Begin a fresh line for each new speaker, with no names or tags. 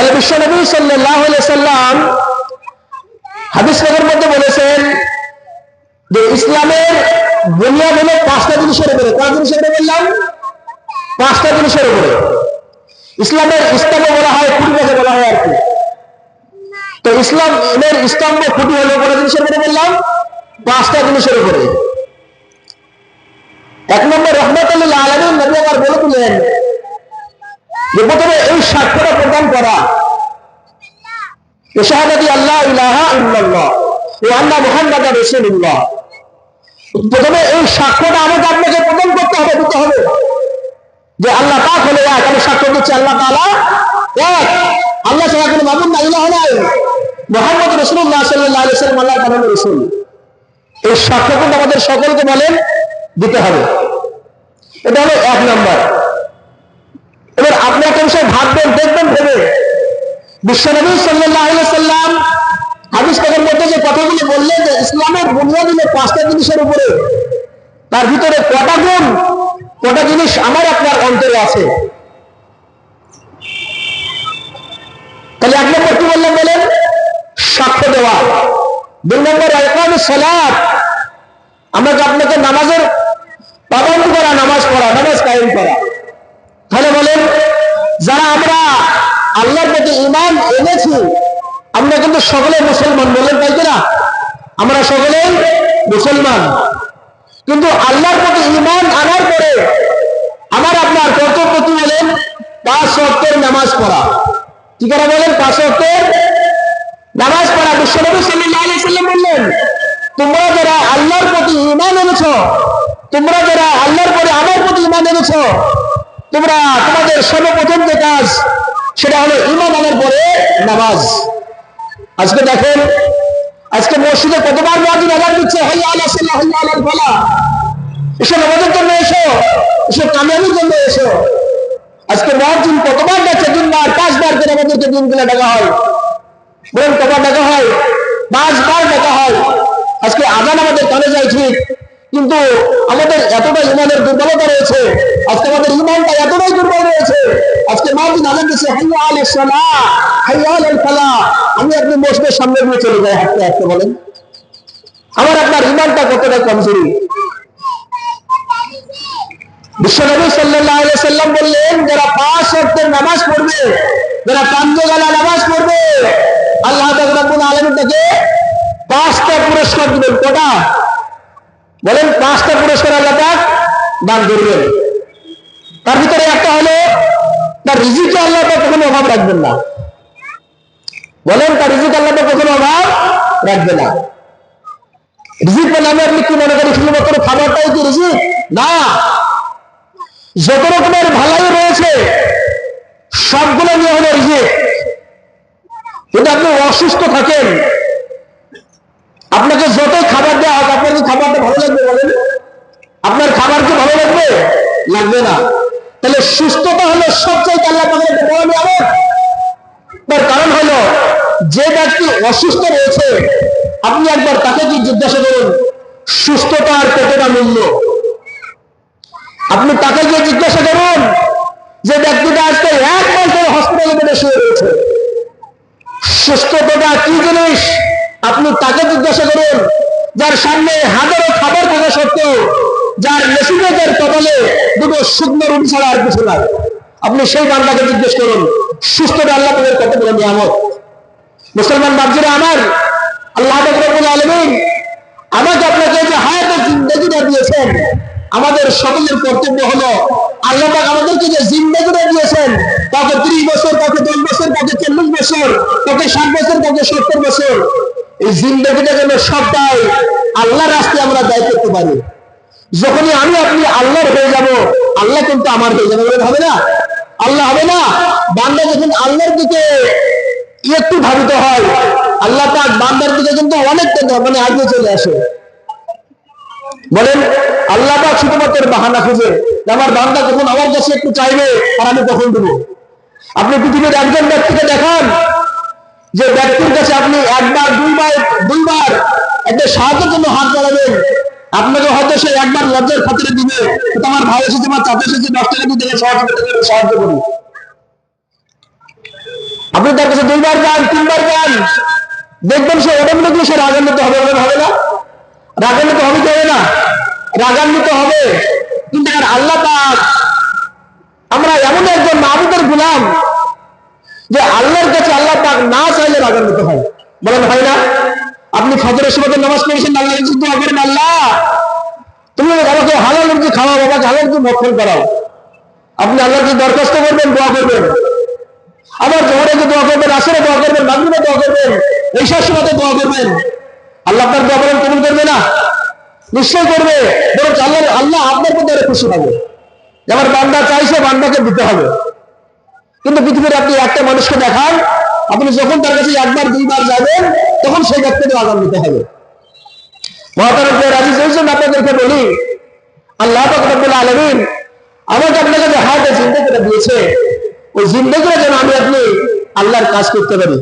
তাহলে বিশ্বনবী সাল্লাল্লাহু আলাইহি সাল্লাম হাদিস পাকের মধ্যে বলেছেন যে ইসলামের বুনিয়াদ হলো পাঁচটা জিনিসের উপরে। কয় জিনিসের উপরে বললাম? পাঁচটা জিনিসের উপরে। ইসলামের স্তম্ভ বলা হয়, খুঁটিটাকে বলা হয় আর কি। তো ইসলামের স্তম্ভ খুঁটি হলো কয় জিনিসের উপরে বললাম? পাঁচটা জিনিসের উপরে। এক নম্বর, রহমতুল লিল আলামিন নবী আমার বলে দিলেন যে প্রথমে এই সাক্ষ্যটা প্রদান করা, শাহাদাতি আল্লাহ ইলাহা ইল্লাল্লাহ ওয়া আন্না মুহাম্মাদার রাসূলুল্লাহ। প্রথমে এই সাক্ষ্যটা আমাকে আপনাকে প্রদান করতে হবে, দিতে হবে যে আল্লাহ পাক হলো এক। আমি সাক্ষ্য দিচ্ছি আল্লাহ তাআলা এক, আল্লাহ ছাড়া কোনো মাবুদ নাই, ইলাহ নাই, মুহাম্মদ রাসূলুল্লাহ সাল্লাল্লাহু আলাইহি ওয়াসাল্লাম আল্লাহর পাঠানো রাসূল। এই সাক্ষ্য কিন্তু আমাদের সকলকে বলেন দিতে হবে। এটা হলো এক নম্বর। এবার আপনি একটা বিষয় ভাববেন, দেখবেন ভেবে, বিশ্বনবী সাল্লাল্লাহু আলাইহি ওয়াসাল্লাম হাদিস পাকের মধ্যে যে কথাগুলো বললেন যে ইসলামের বুনিয়াদ হলো পাঁচটা জিনিসের উপরে, তার ভিতরে কটা গুণ, কটা জিনিস আমার আপনার অন্তরে আছে। তাহলে এক নম্বর কি বললাম বলেন? সাক্ষ্য দেওয়া। দুই নম্বর ইকামুস সালাত, আমাকে আপনাকে নামাজের পাবন্দ করা, নামাজ পড়া, নামাজ কায়েম করা। তাহলে বলেন, যারা আমরা আল্লাহর প্রতি ঈমান এনেছি আমরা কিন্তু সকলে মুসলমান, বলেন তাই কিনা? আমরা সকলেই মুসলমান, কিন্তু আল্লাহর প্রতি ঈমান আনার পরে আমার আপনার কর্তব্য কি বলেন? 5 ওয়াক্তের নামাজ পড়া। কি করা বলেন? 5 ওয়াক্তের নামাজ পড়া। বিশ্বনবী সাল্লাল্লাহু আলাইহি ওয়াসাল্লাম বললেন, তোমরা যারা আল্লাহর প্রতি ঈমান এনেছো, তোমরা যারা আল্লাহর পরে আমার প্রতি ঈমান এনেছো, তোমরা তোমাদের সর্বপ্রথম যে কাজ সেটা হলো ঈমান আনার পরে নামাজ। আজকে দেখেন, আজকে মসজিদে কতবার মুয়াজ্জিন আযান দিচ্ছে, হাইয়া আলা সালাহ, হাইয়া আলাল ফালাহ। এসো নামাজের জন্য এসো, এসো কামিয়াবির জন্য এসো। আজকে মুয়াজ্জিন কতবার ডাকছে? 3 বার 5 বার করে আমাদেরকে দিনগুলো ডাকা হয়। বলেন কতবার ডাকা হয়? 5 বার ডাকা হয়। আজকে আযান আমাদের কানে যায় ঠিক, কিন্তু আমাদের এতটা ঈমানের দুর্বলতা রয়েছে, আজকে আমাদের ঈমানটা এতটাই দুর্বল রয়েছে, আজকে মুয়াজ্জিন আযান দিচ্ছে হাইয়া আলাস সালাহ, হাইয়া আলাল ফালাহ, আমি আপনি মসজিদের সামনে দিয়ে চলে যাই হাঁটতে হাঁটতে। বলেন আমার আপনার ঈমানটা কতটা কমজোরি। বিশ্বনবী সাল্লাল্লাহু আলাইহি ওয়াসাল্লাম বললেন, যারা 5 ওয়াক্তের নামাজ পড়বে, যারা 5 ওয়াক্ত নামাজ পড়বে, আল্লাহ পাক রব্বুল আলামিন তাকে 5টা পুরস্কার দিবেন। কটা বলেন? 5টা পুরস্কার আল্লাহ পাক দান করবেন। তার ভিতরে একটা হলো তার রিজিকে আল্লাহ পাক কখনো অভাব রাখবেন না। বলেন, তার রিজিক আল্লাহ পাক কখনো অভাব রাখবে না। রিজিক মানে আমি আপনি কি মনে করি শুধুমাত্র খাবারটাই কি রিজিক? না, যত রকমের ভালাই রয়েছে সবগুলো নিয়ে হলো রিজিক। যদি আপনি অসুস্থ থাকেন, আপনাকে যতই খাবার দেওয়া হোক, আপনার কি খাবারটা ভালো লাগবে? বলেন, আপনার খাবার কি ভালো লাগবে? লাগবে না। তাহলে সুস্থতা হলো সবচেয়ে আল্লাহ পাকের একটা বড় নিয়ামত। তার কারণ হলো, যে ব্যক্তি অসুস্থ রয়েছে আপনি একবার তাকে কি জিজ্ঞাসা করুন সুস্থতার কতটা মূল্য। আপনি তাকে গিয়ে জিজ্ঞাসা করুন, যে ব্যক্তিটা আজকে 1 মাস ধরে হসপিটালে বেডে শুয়ে রয়েছে, সুস্থতাটা কি জিনিস আপনি তাকে জিজ্ঞাসা করুন। যার সামনে হাজারো খাবার থাকা সত্ত্বেও, যার নসিবের কপালে 2টো শুকনো রুটি ছাড়া আর কিছু নাই, আপনি সেই বান্দাকে জিজ্ঞেস করুন সুস্থতা আল্লাহ পাকের কত বড় নিয়ামত। মুসলমান বাপজিরা আমার, আল্লাহ পাক রব্বুল আলামিন আমাকে আপনাকে যে হায়াতের জিন্দেগিটা দিয়েছেন, আমাদের সকলের কর্তব্য হলো আল্লাহ পাক আমাদেরকে যে জিন্দেগিটা দিয়েছেন, কাউকে 30 বছর, কাউকে 10 বছর, কাউকে 40 বছর, কাউকে 60 বছর, কাউকে 70 বছর, এই জিন্দেগিটা যেন সবটাই আল্লাহর রাস্তায় আমরা ব্যয় করতে পারি। যখনই আমি আপনি আল্লাহর হয়ে যাব, আল্লাহ কিন্তু আমার হয়ে যাবে। হবে না? আল্লাহ হবে না। বান্দা যখন আল্লাহর দিকে একটু ধাবিত হয়, আল্লাহ পাক বান্দার দিকে কিন্তু অনেকটা মানে আগে চলে আসে। বলেন, আল্লাহ পাক শুধুমাত্র বাহানা খুঁজে আমার বান্দা কখন আমার কাছে একটু চাইবে আর আমি কখন দেবো। আপনি পৃথিবীর একজন ব্যক্তিকে দেখান যে ব্যক্তির কাছে আপনি একবার দুইবার একটা সাহায্যের জন্য হাত বাড়াবেন, আপনাকে হয়তো সে একবার লজ্জার খাতিরে দিবে, আমার ভাই এসেছে, আমার চাচা এসেছে, 10 টাকা দিয়ে সাহায্য করি। আপনি তার কাছে 2 বার যান, 3 বার যান, দেখবেন সে অটোমেটিকলি সে রাগান্বিত হবে, হবে না? রাগান্বিত হবে কি হবে না? রাগান্বিত হবে। কিন্তু আর আল্লাহ পাক, আমরা এমন একজন মাবুদের গোলাম যে আল্লাহর কাছে আল্লাহ পাক না চাইলে রাগান্বিত হয়। বলেন হয় না? আপনি ফজরের সময় নামাজ পড়েছেন, আল্লাহ কাছে দোয়া করেন, আল্লাহ তুমি আমাকে হালাল রুজি খাওয়াও, বাবাকে হালাল রুজি ভক্ষণ করাও। আপনি আল্লাহকে দরখাস্ত করবেন, দোয়া করবেন। আবার জোহরে দোয়া করবেন, আসরে দোয়া করবেন, মাগরিবে দোয়া করবেন, ঈশার সময় দোয়া করবেন। আল্লাহ আপনার দোয়া কবুল করবে না? নিশ্চয় করবে। বরং আল্লাহ আপনার প্রতি আরো খুশি হবে। আমার বান্দা চাইছে, বান্দাকে দিতে হবে। কিন্তু পৃথিবীর আপনি একটা মানুষকে দেখান, আপনি যখন তার কাছে 1 বার 2 বার যাবেন, তখন সেই ব্যক্তিকে আগাম দিতে হবে। মহাতারক আজিজ, এই জন্য আপনাদেরকে বলি, আল্লাহ পাক রব্বুল আলামিন আমাকে আপনাকে যে হায়াতে জিন্দেগিটা দিয়েছে, ওই জিন্দেগিটা যেন আমি আপনি আল্লাহর কাজ করতে পারি।